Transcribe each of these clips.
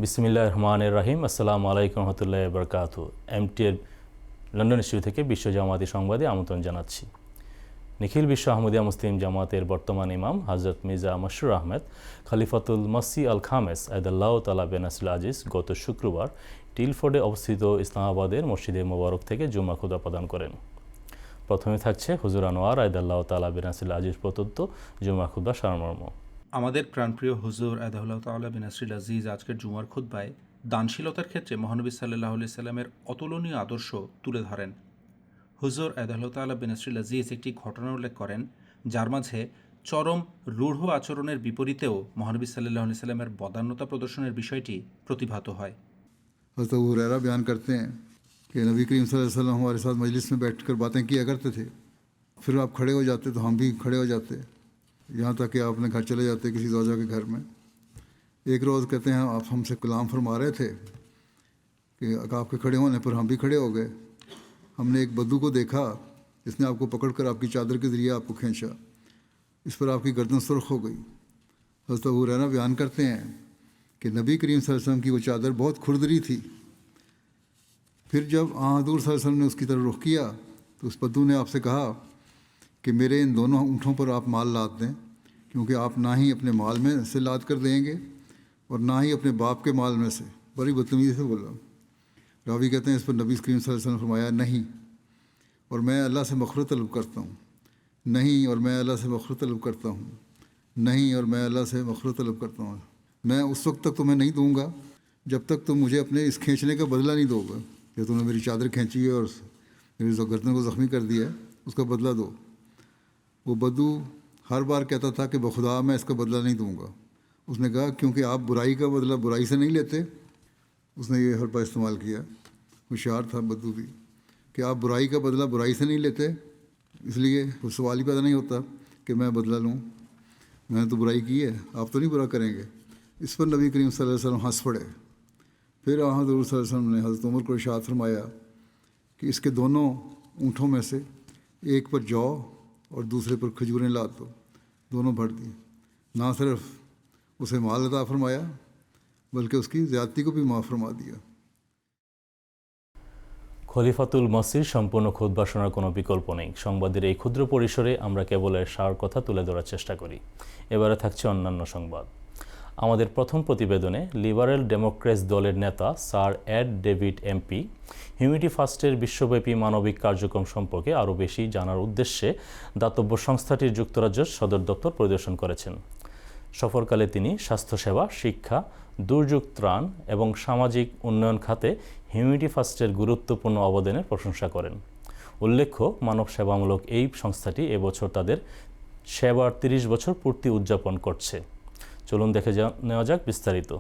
বিসমিল্লাহির রহমানির রহিম। আসসালামু আলাইকুম রহমতুল্লাহি ওয়া বারাকাতুহু। এমটিএর লন্ডন স্টুডিও থেকে বিশ্ব জামায়াতি সংবাদে আমন্ত্রণ জানাচ্ছি। নিখিল বিশ্ব আহমদিয়া মুসলিম জামাতের বর্তমান ইমাম হযরত মির্জা মশরুর আহমেদ খলিফাতুল মসিহ আল খামেস আয়দাল্লাহু তাআলা বেনাসিল আজিজ গত শুক্রবার টিলফোর্ডে অবস্থিত ইসলামাবাদের মসজিদে মোবারক থেকে জুমা খুতবা প্রদান করেন। প্রথমে থাকছে হুজুর আনোয়ার আয়দাল্লাহু তাআলা বেনাসিল আজিজ প্রদত্ত জুমা খুতবা সারমর্ম। আমাদের প্রাণপ্রিয় হুজুর আয়দাহুল্লাহ তাআলা বিনাসরিল আজিজ আজকের জুমার খুতবায় দানশীলতার ক্ষেত্রে মহানবী সাল্লাল্লাহু আলাইহি সাল্লামের অতুলনীয় আদর্শ তুলে ধরেন। হুজুর আয়দাহুল্লাহ তাআলা বিনাসরিল আজিজ একটি ঘটনা উল্লেখ করেন যার মাঝে চরম রূঢ় আচরণের বিপরীতেও মহানবী সাল্লাল্লাহু আলাইহি সাল্লামের বদান্যতা প্রদর্শনের বিষয়টি প্রতিভাত হয়। हज़रत अबू हुरैरा बयान करते हैं कि नबी करीम सल्लल्लाहु अलैहि वसल्लम हमारे साथ मजलिस में बैठकर बातें किया करते थे, फिर आप खड़े हो जाते तो हम भी खड़े हो जाते, यहाँ तक कि आप अपने घर चले जाते किसी ज़ौजा के घर में। एक रोज़ कहते हैं आप हमसे कलाम फरमा रहे थे कि आपके खड़े होने पर हम भी खड़े हो गए। हमने एक बद्दू को देखा जिसने आपको पकड़कर आपकी चादर के ज़रिए आपको खींचा, इस पर आपकी गर्दन सुर्ख हो गई। हज़रत अबू हुरैरा बयान करते हैं कि नबी करीम सल्लल्लाहु अलैहि वसल्लम की वो चादर बहुत खुरदरी थी। फिर जब हज़ूर सल्लल्लाहु अलैहि वसल्लम ने उसकी तरफ रुख किया तो उस बद्दू ने आपसे कहा कि मेरे इन दोनों ऊँटों पर आप माल लाद दें, क्योंकि आप ना ही अपने माल में से लाद कर देंगे और ना ही अपने बाप के माल में से। बड़ी बदतमीज़ी से बोला। रावी कहते हैं इस पर नबी करीम सल्लल्लाहु अलैहि वसल्लम ने फरमाया नहीं, और मैं अल्लाह से मग़फ़िरत तलब करता हूँ, नहीं और मैं अल्लाह से मग़फ़िरत तलब करता हूँ, नहीं और मैं अल्लाह से मग़फ़िरत तलब करता हूँ। मैं उस वक्त तक तुम्हें नहीं दूंगा जब तक तुम मुझे अपने इस खींचने का बदला नहीं दोगे। जो तुमने मेरी चादर खींची है और मेरी गर्दन को ज़ख्मी कर दिया है, उसका बदला दो। वो बद्दू हर बार कहता था कि बखुदा मैं इसका बदला नहीं दूंगा। उसने कहा क्योंकि आप बुराई का बदला बुराई से नहीं लेते। उसने ये हर बार इस्तेमाल किया, होशियार था बद्दू भी, कि आप बुराई का बदला बुराई से नहीं लेते, इसलिए वो सवाल ही पैदा नहीं होता कि मैं बदला लूँ, मैंने तो बुराई की है, आप तो नहीं बुरा करेंगे। इस पर नबी करीम सल्लल्लाहु अलैहि वसल्लम हंस पड़े। फिर हज़रत सल्लल्लाहु अलैहि वसल्लम ने हज़रत उमर को इरशाद फरमाया कि इसके दोनों ऊँटों में से एक पर जौ और दूसरे पर खजूरें लाद दो। दोनों भर दी। ना सिर्फ उसे माल अता फरमाया बल्कि उसकी ज़्यादती को भी माफ़ फरमा दिया। খলিফাতুল মসির সম্পূর্ণ খুতবা শোনার কোনো বিকল্প নেই। সংবাদের এই ক্ষুদ্র পরিসরে আমরা কেবল এর সার কথা তুলে ধরার চেষ্টা করি। এবারে থাকছে অন্যান্য সংবাদ। আমাদের প্রথম প্রতিবেদনে লিবারেল ডেমোক্রেটস দলের নেতা Sir Ed Davey MP humanity ফার্স্টের বিশ্বব্যাপী মানবিক কার্যক্রম সম্পর্কে আরও বেশি জানার উদ্দেশ্যে দাতব্য সংস্থাটির যুক্তরাজ্যের সদর দপ্তর পরিদর্শন করেছেন। সফরকালে তিনি স্বাস্থ্যসেবা, শিক্ষা, দুর্যোগ ত্রাণ এবং সামাজিক উন্নয়ন খাতে হিউম্যানিটি ফার্স্টের গুরুত্বপূর্ণ অবদানের প্রশংসা করেন। উল্লেখ্য, মানব সেবামূলক এই সংস্থাটি এবছর তাদের সেবার ৩০ বছর পূর্তি উদযাপন করছে। চলুন দেখে নেওয়া যাক বিস্তারিত।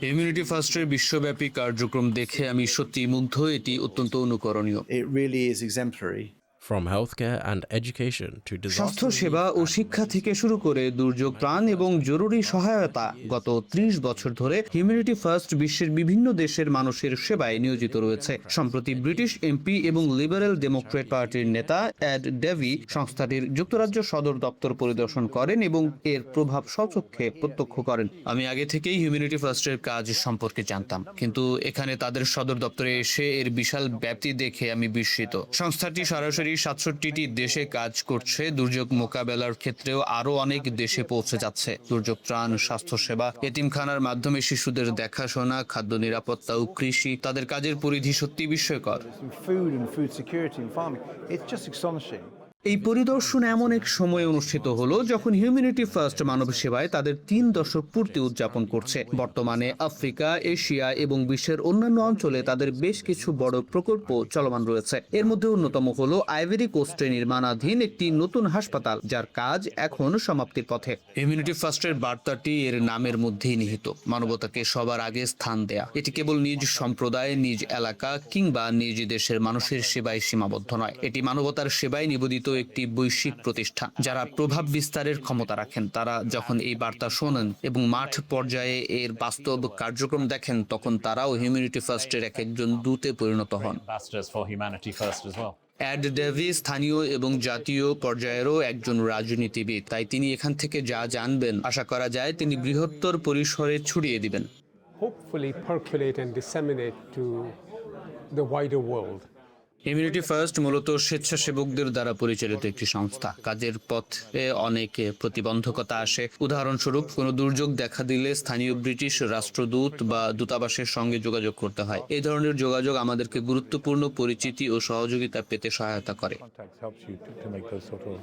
হিউম্যানিটি ফার্স্টের বিশ্বব্যাপী কার্যক্রম দেখে আমি সত্যিই মুগ্ধ। এটি অত্যন্ত অনুকরণীয়। It really is exemplary. From healthcare and education to স্বাস্থ্য disaster সেবা ও শিক্ষা থেকে শুরু করে দুর্যোগ ত্রাণ এবং জরুরি সহায়তা, গত ৩০ বছর ধরে হিউম্যানিটি ফার্স্ট বিশ্বের বিভিন্ন দেশের মানুষের সেবায় নিয়োজিত রয়েছে। সম্প্রতি ব্রিটিশ এমপি এবং লিবারেল ডেমোক্রেট পার্টির নেতা এড ডেভি সংস্থাটির যুক্তরাজ্য সদর দপ্তর পরিদর্শন করেন এবং এর প্রভাব স্বচক্ষে প্রত্যক্ষ করেন। আমি আগে থেকেই হিউম্যানিটি ফার্স্টের কাজ সম্পর্কে জানতাম, কিন্তু এখানে তাদের সদর দপ্তরে এসে এর বিশাল ব্যাপ্তি দেখে আমি বিস্মিত। সংস্থাটি সরাসরি ৬৭টি দেশে কাজ করছে। দুর্যোগ মোকাবেলার ক্ষেত্রেও আরো অনেক দেশে পৌঁছে যাচ্ছে। দুর্যোগ ত্রাণ, স্বাস্থ্যসেবা, এতিমখানার মাধ্যমে শিশুদের দেখাশোনা, খাদ্য নিরাপত্তা ও কৃষি, তাদের কাজের পরিধি সত্যি বিস্ময়কর। Food and food security and farming, it's just astonishing. এই পরিদর্শন এমন এক সময় অনুষ্ঠিত হলো যখন হিউম্যানিটি ফার্স্ট মানব সেবায় তাদের ৩ দশক পূর্তি উদযাপন করছে। বর্তমানে আফ্রিকা, এশিয়া এবং বিশ্বের অন্যান্য অঞ্চলে তাদের বেশ কিছু বড় প্রকল্প চলমান রয়েছে। এর মধ্যে অন্যতম হলো আইভরি কোস্টে নির্মাণাধীন একটি নতুন হাসপাতাল, যার কাজ এখন সমাপ্তির পথে। হিউম্যানিটি ফার্স্টের বার্তাটি এর নামের মধ্যেই নিহিত, মানবতাকে সবার আগে স্থান দেয়া। এটি কেবল নিজ সম্প্রদায়, নিজ এলাকা কিংবা নিজ দেশের মানুষের সেবায় সীমাবদ্ধ নয়। এটি মানবতার সেবায় নিবেদিত একটি বৈশ্বিক প্রতিষ্ঠান। যারা প্রভাব বিস্তারের ক্ষমতা রাখেন, তারা যখন এই বার্তা শোনেন এবং মাঠ পর্যায়ে এর বাস্তব কার্যক্রম দেখেন, তখন তারাও হিউম্যানিটি ফার্স্টের এক একজন দূতে পরিণত হন। অ্যাড ডেভি স্থানীয় এবং জাতীয় পর্যায়েরও একজন রাজনীতিবিদ, তাই তিনি এখান থেকে যা জানবেন আশা করা যায় তিনি বৃহত্তর পরিসরে ছড়িয়ে দিবেন। hopefully percolate and disseminate to the wider world. Immunity first মূলত স্বেচ্ছাসেবকদের দ্বারা পরিচালিত একটি সংস্থা। কাজের পথে অনেক প্রতিবন্ধকতা আসে। উদাহরণস্বরূপ, কোনো দুর্যোগ দেখা দিলে স্থানীয় ব্রিটিশ রাষ্ট্রদূত বা দূতাবাসের সঙ্গে যোগাযোগ করতে হয়। এই ধরনের যোগাযোগ আমাদেরকে গুরুত্বপূর্ণ পরিচিতি ও সহযোগিতা পেতে সহায়তা করে। Contact helps you to make those sort of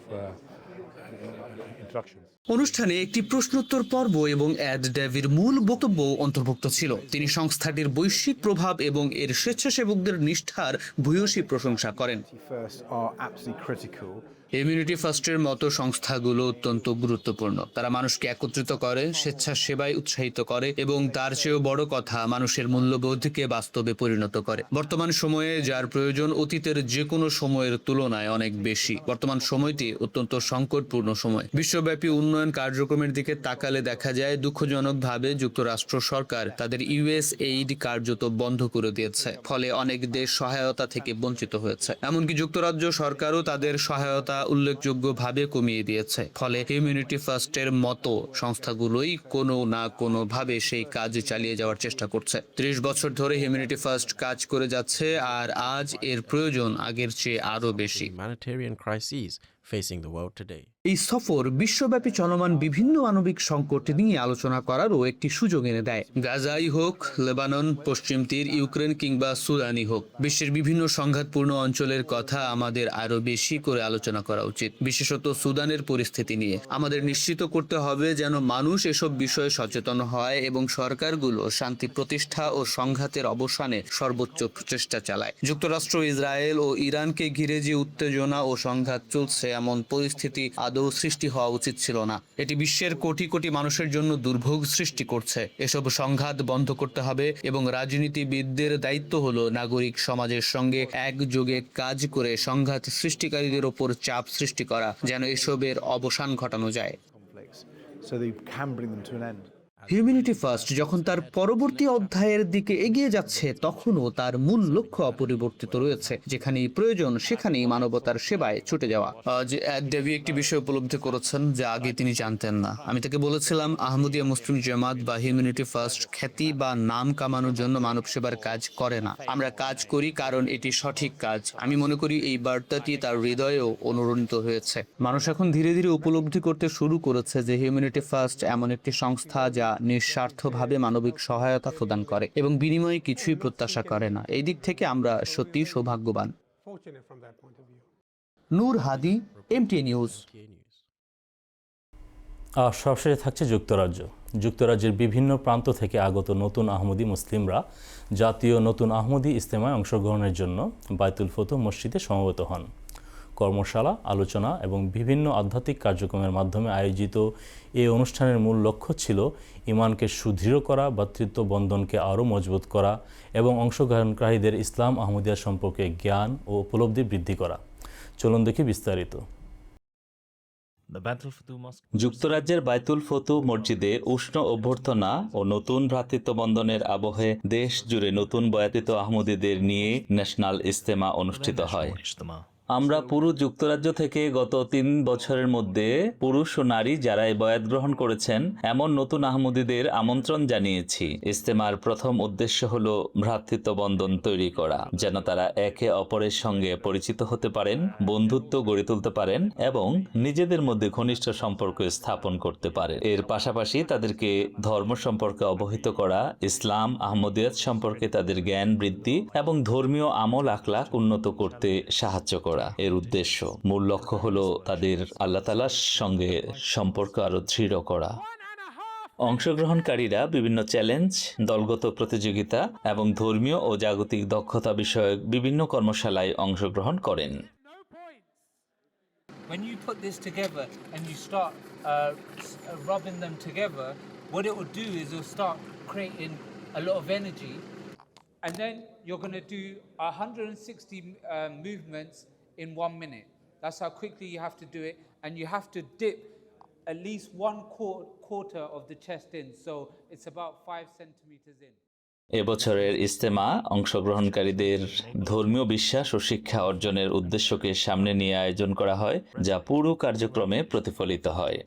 introductions. অনুষ্ঠানে একটি প্রশ্নোত্তর পর্ব এবং অ্যাড ডেভির মূল বক্তব্য অন্তর্ভুক্ত ছিল। তিনি সংস্থাটির বৈশ্বিক প্রভাব এবং এর স্বেচ্ছাসেবকদের নিষ্ঠার ভূয়সী প্রশংসা করেন। First are absolutely critical. Immunity ফার্স্টের মতো সংস্থাগুলো অত্যন্ত গুরুত্বপূর্ণ। তারা মানুষকে একত্রিত করে, স্বেচ্ছাসেবায় উৎসাহিত করে এবং তার চেয়েও বড় কথা, মানুষের মূল্যবোধকে বাস্তবে পরিণত করে। বর্তমান সময়ে যার প্রয়োজন অতীতের যে কোনো সময়ের তুলনায় অনেক বেশি। বর্তমান সময়টি অত্যন্ত সংকটপূর্ণ সময়। বিশ্বব্যাপী উন্নয়ন কার্যক্রমের দিকে তাকালে দেখা যায় দুঃখজনকভাবে যুক্তরাষ্ট্র সরকার তাদের ইউএস এইড কার্যত বন্ধ করে দিয়েছে। ফলে অনেক দেশ সহায়তা থেকে বঞ্চিত হয়েছে। এমনকি যুক্তরাজ্য সরকারও তাদের সহায়তা উল্লেখযোগ্যভাবে কমিয়ে দিয়েছে। ফলে ইমিউনিটি ফার্স্টের মতো সংস্থাগুলোই কোনো না কোনো ভাবে সেই কাজ চালিয়ে যাওয়ার চেষ্টা করছে। 30 বছর ধরে ইমিউনিটি ফার্স্ট কাজ করে যাচ্ছে, আর আজ এর প্রয়োজন আগের চেয়ে আরো বেশি। Humanitarian crises facing the world today. এই সফর বিশ্বব্যাপী চলমান বিভিন্ন মানবিক সংকট নিয়ে আলোচনা করারও একটি সুযোগ এনে দেয়। গাজাই হোক, লেবানন, পশ্চিম তীর, ইউক্রেন কিংবা সুদানই হোক, বিশ্বের বিভিন্ন সংঘাতপূর্ণ অঞ্চলের কথা আমাদের আরো বেশি করে আলোচনা করা উচিত। বিশেষত সুদানের পরিস্থিতি নিয়ে আমাদের নিশ্চিত করতে হবে যেন মানুষ এসব বিষয়ে সচেতন হয় এবং সরকারগুলো শান্তি প্রতিষ্ঠা ও সংঘাতের অবসানে সর্বোচ্চ প্রচেষ্টা চালায়। যুক্তরাষ্ট্র, ইসরায়েল ও ইরানকে ঘিরে যে উত্তেজনা ও সংঘাত চলছে, এমন পরিস্থিতি আদৌ সৃষ্টি হওয়া উচিত ছিল না। এটি বিশ্বের কোটি কোটি মানুষের জন্য দুর্ভোগ সৃষ্টি করছে। এসব সংঘাত বন্ধ করতে হবে এবং রাজনীতিবিদদের দায়িত্ব হলো নাগরিক সমাজের সঙ্গে একযোগে কাজ করে সংঘাত সৃষ্টিকারীদের ওপর চাপ সৃষ্টি করা, যেন এসবের অবসান ঘটানো যায়। Conflicts, so they can bring them to an end. Humanity first যখন তার পরবর্তী অধ্যায়ের দিকে এগিয়ে যাচ্ছে, তখনও তার মূল লক্ষ্য অপরিবর্তিত রয়েছে। যেখানেই প্রয়োজন সেখানেই মানবতার সেবায় ছুটে যাওয়া। আজ অ্যাড ডেভি একটি বিষয় উপলব্ধি করেছেন যা আগে তিনি জানতেন না। আমি তাকে বলেছিলাম, আহমদিয়া মুসলিম জামাত বা হিউম্যানিটি ফার্স্ট খ্যাতি বা নাম কামানোর জন্য মানব সেবার কাজ করে না। আমরা কাজ করি কারণ এটি সঠিক কাজ। আমি মনে করি এই বার্তাটি তার হৃদয়েও অনুরণিত হয়েছে। মানুষ এখন ধীরে ধীরে উপলব্ধি করতে শুরু করেছে যে হিউম্যানিটি ফার্স্ট এমন একটি সংস্থা যা নিঃস্বার্থভাবে মানবিক সহায়তা প্রদান করে এবং বিনিময়ে কিছুই প্রত্যাশা করে না। এই দিক থেকে আমরা সত্যি সৌভাগ্যবান। Fortunate from that point of view. Noor Hadi, MTN news. আর সবশেষে থাকছে যুক্তরাজ্য। যুক্তরাজ্যের বিভিন্ন প্রান্ত থেকে আগত নতুন আহমদী মুসলিমরা জাতীয় নতুন আহমদী ইজতেমায় অংশগ্রহণের জন্য বায়তুল ফতুহ মসজিদে সমবেত হন। কর্মশালা, আলোচনা এবং বিভিন্ন আধ্যাত্মিক কার্যক্রমের মাধ্যমে আয়োজিত এই অনুষ্ঠানের মূল লক্ষ্য ছিল ঈমানকে সুদৃঢ় করা, ভ্রাতৃত্ব বন্ধনকে আরও মজবুত করা এবং অংশগ্রহণকারীদের ইসলাম আহমদিয়া সম্পর্কে জ্ঞান ও উপলব্ধি বৃদ্ধি করা। চলুন দেখি বিস্তারিত। যুক্তরাজ্যের বায়তুল ফতুহ মসজিদে উষ্ণ অভ্যর্থনা ও নতুন ভ্রাতৃত্ব বন্ধনের আবহে দেশ জুড়ে নতুন বয়াতিত আহমদীদের নিয়ে ন্যাশনাল ইজতেমা অনুষ্ঠিত হয়। আমরা পুরো যুক্তরাজ্য থেকে গত 3 বছরের মধ্যে পুরুষ ও নারী যারা এই বয়াত গ্রহণ করেছেন এমন নতুন আহমদীদের আমন্ত্রণ জানিয়েছি। ইজতেমার প্রথম উদ্দেশ্য হলো ভ্রাতৃত্ব বন্ধন তৈরি করা, যেন তারা একে অপরের সঙ্গে পরিচিত হতে পারেন, বন্ধুত্ব গড়ে তুলতে পারেন এবং নিজেদের মধ্যে ঘনিষ্ঠ সম্পর্ক স্থাপন করতে পারে। এর পাশাপাশি তাদেরকে ধর্ম সম্পর্কে অবহিত করা, ইসলাম আহমদিয়াত সম্পর্কে তাদের জ্ঞান বৃদ্ধি এবং ধর্মীয় আমল আখলাক উন্নত করতে সাহায্য করা। এর উদ্দেশ্য, মূল লক্ষ্য হলো তাদের আল্লাহ তাআলার সঙ্গে সম্পর্ক আরো দৃঢ় করা। অংশগ্রহণকারীরা বিভিন্ন চ্যালেঞ্জ, দলগত প্রতিযোগিতা এবং ধর্মীয় ও জাগতিক দক্ষতা বিষয়ক বিভিন্ন কর্মশালায় অংশগ্রহণ করেন। When you put this together and you start rubbing them together, what it will do is it'll start creating a lot of energy, and then you're going to do 160 movements in 1 minute. That's how quickly you have to do it, and you have to dip at least 1/4 of the chest in, so it's about 5 centimeters in. এবছরের ইজতেমা অংশগ্রহণকারীদের ধর্মীয় বিশ্বাস ও শিক্ষা অর্জনের উদ্দেশ্যকে সামনে নিয়ে আয়োজন করা হয়, যা পুরো কার্যক্রমে প্রতিফলিত হয়।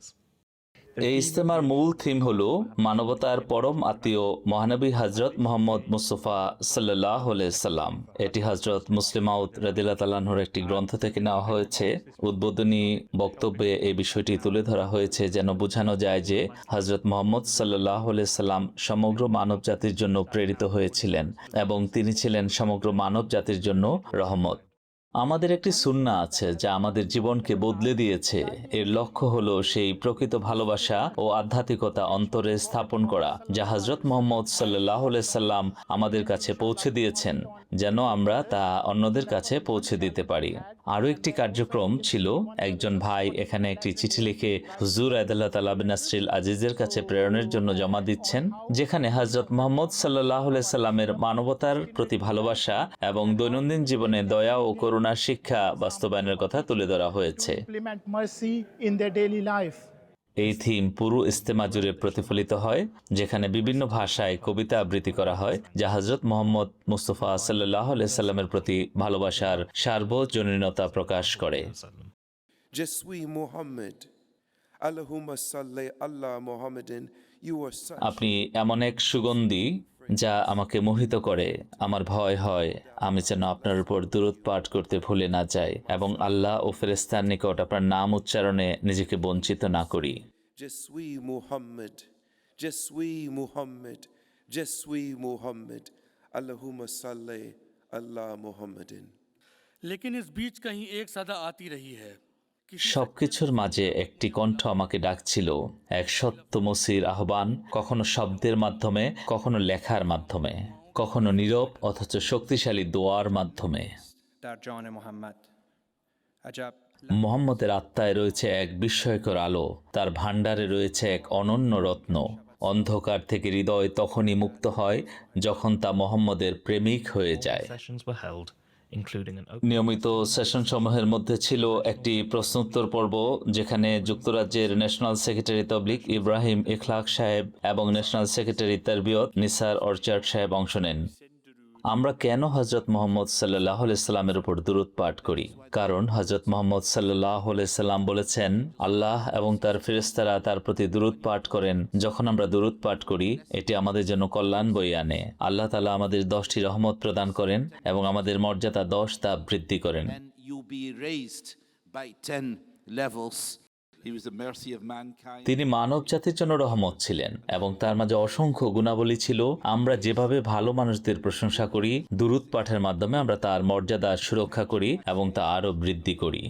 এই ইজতেমার মূল থিম হল মানবতার পরম আত্মীয় মহানবী হজরত মোহাম্মদ মুস্তফা সাল্লাল্লাহু আলাইহি সাল্লাম। এটি হজরত মুসলিম মাউদ রাদিয়াল্লাহু তাআলা আনহুর একটি গ্রন্থ থেকে নেওয়া হয়েছে। উদ্বোধনী বক্তব্যে এই বিষয়টি তুলে ধরা হয়েছে যেন বোঝানো যায় যে হজরত মোহাম্মদ সাল্লাল্লাহু আলাইহি সাল্লাম সমগ্র মানব জাতির জন্য প্রেরিত হয়েছিলেন এবং তিনি ছিলেন সমগ্র মানব জাতির জন্য রহমত। আমাদের একটি সুন্নাহ আছে যা আমাদের জীবনকে বদলে দিয়েছে। এর লক্ষ্য হলো সেই প্রকৃত ভালোবাসা ও আধ্যাত্মিকতা অন্তরে স্থাপন করা যা হযরত মুহাম্মদ সাল্লাল্লাহু আলাইহি সাল্লাম আমাদের কাছে পৌঁছে দিয়েছেন, যেন আমরা তা অন্যদের কাছে পৌঁছে দিতে পারি। আরও একটি কার্যক্রম ছিল, একজন ভাই এখানে একটি চিঠি লিখে হুজুর আদাল্লাহ তাআলা বিন নাসরিল আজিজের কাছে প্রেরণের জন্য জমা দিচ্ছেন, যেখানে হযরত মুহাম্মদ সাল্লাল্লাহু আলাইহি সাল্লামের মানবতার প্রতি ভালোবাসা এবং দৈনন্দিন জীবনে দয়া ও করুণার শিক্ষা বাস্তবায়নের কথা তুলে ধরা হয়েছে। এই থিম পুরো ইজতেমা জুড়ে প্রতিফলিত হয়, যেখানে বিভিন্ন ভাষায় কবিতা আবৃত্তি করা হয় যা হযরত মুহাম্মদ মুস্তাফা সাল্লাল্লাহু আলাইহি সাল্লামের প্রতি ভালোবাসার সার্বজনীনতা প্রকাশ করে। আপনি এমন এক সুগন্ধি যা আমাকে মোহিত করে। আমার ভয় হয় আমি যেন আপনার উপর দুরূদ পাঠ করতে ভুলে না যাই এবং আল্লাহ ও ফেরেশতার নিকট আপনার নাম উচ্চারণে নিজেকে বঞ্চিত না করি। সবকিছুর মাঝে একটি কণ্ঠ আমাকে ডাকছিল, এক সত্য মসির আহ্বান, কখনো শব্দের মাধ্যমে, কখনো লেখার মাধ্যমে, কখনো নীরব অথচ শক্তিশালী দোয়ার মাধ্যমে। মুহাম্মদের আত্মায় রয়েছে এক বিস্ময়কর আলো, তার ভাণ্ডারে রয়েছে এক অনন্য রত্ন। অন্ধকার থেকে হৃদয় তখনই মুক্ত হয় যখন তা মুহাম্মদের প্রেমিক হয়ে যায়। নিয়মিত সেশন সমূহের মধ্যে ছিল একটি প্রশ্নোত্তর পর্ব, যেখানে যুক্তরাজ্যের ন্যাশনাল সেক্রেটারি তবলিগ ইব্রাহিম ইখলাক সাহেব এবং ন্যাশনাল সেক্রেটারি তারবিয়ত নিসার অর্চার্ড সাহেব অংশ নেন। আমরা কেন হযরত মুহাম্মদ সাল্লাল্লাহু আলাইহি সাল্লামের উপর দুরূদ পাঠ করি? কারণ হযরত মুহাম্মদ সাল্লাল্লাহু আলাইহি সাল্লাম বলেছেন, আল্লাহ এবং তার ফেরেশতারা তার প্রতি দুরূদ পাঠ করেন। যখন আমরা দুরূদ পাঠ করি, এটি আমাদের জন্য কল্যাণ বয়ে আনে। আল্লাহ তাআলা আমাদের 10টি রহমত প্রদান করেন এবং আমাদের মর্যাদা 10 ধাপ বৃদ্ধি করেন। তিনি মানব জাতির জন্য রহমত ছিলেন এবং তার মাঝে অসংখ্য গুণাবলী ছিল। আমরা যেভাবে ভালো মানুষদের প্রশংসা করি, দুরূদ পাঠের মাধ্যমে আমরা তার মর্যাদা সুরক্ষা করি এবং তা আরও বৃদ্ধি করি।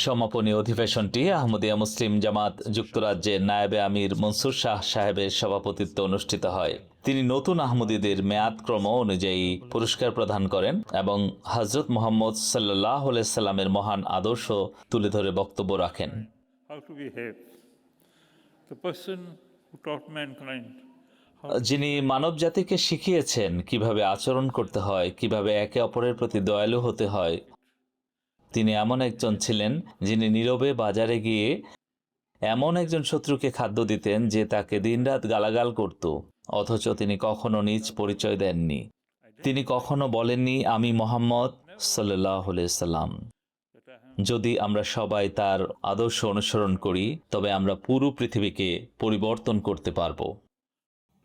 সমাপনী অধিবেশনটি আহমদিয়া মুসলিম জামাত যুক্তরাজ্যের নায়েবে আমির মনসুর শাহ সাহেবের সভাপতিত্বে অনুষ্ঠিত হয়। তিনি নতুন আহমদীদের মেয়াদক্রম অনুযায়ী পুরস্কার প্রদান করেন এবং হযরত মুহাম্মদ সাল্লাল্লাহু আলাইহি সাল্লামের মহান আদর্শ তুলে ধরে বক্তব্য রাখেন। যিনি মানব জাতিকে শিখিয়েছেন কিভাবে আচরণ করতে হয়, কিভাবে একে অপরের প্রতি দয়ালু হতে হয়। তিনি এমন একজন ছিলেন যিনি নীরবে বাজারে গিয়ে এমন একজন শত্রুকে খাদ্য দিতেন যে তাকে দিনরাত গালাগাল করত, অথচ তিনি কখনো নিজ পরিচয় দেননি। তিনি কখনো বলেননি আমি মুহাম্মদ সাল্লাল্লাহু আলাইহি সাল্লাম। যদি আমরা সবাই তার আদর্শ অনুসরণ করি, তবে আমরা পুরো পৃথিবীকে পরিবর্তন করতে পারব।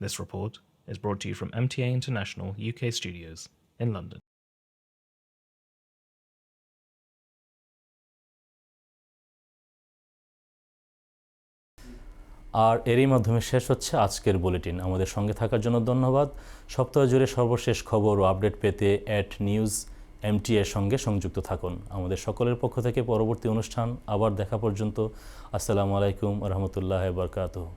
This report is brought to you from MTA International UK Studios in London. আর এরই মাধ্যমে শেষ হচ্ছে আজকের বুলেটিন। আমাদের সঙ্গে থাকার জন্য ধন্যবাদ। সপ্তাহ জুড়ে সর্বশেষ খবর ও আপডেট পেতে @newsMTA এর সঙ্গে সংযুক্ত থাকুন। আমাদের সকলের পক্ষ থেকে পরবর্তী অনুষ্ঠান আবার দেখা পর্যন্ত আসসালামু আলাইকুম ওয়া রাহমাতুল্লাহি ওয়া বারাকাতুহু।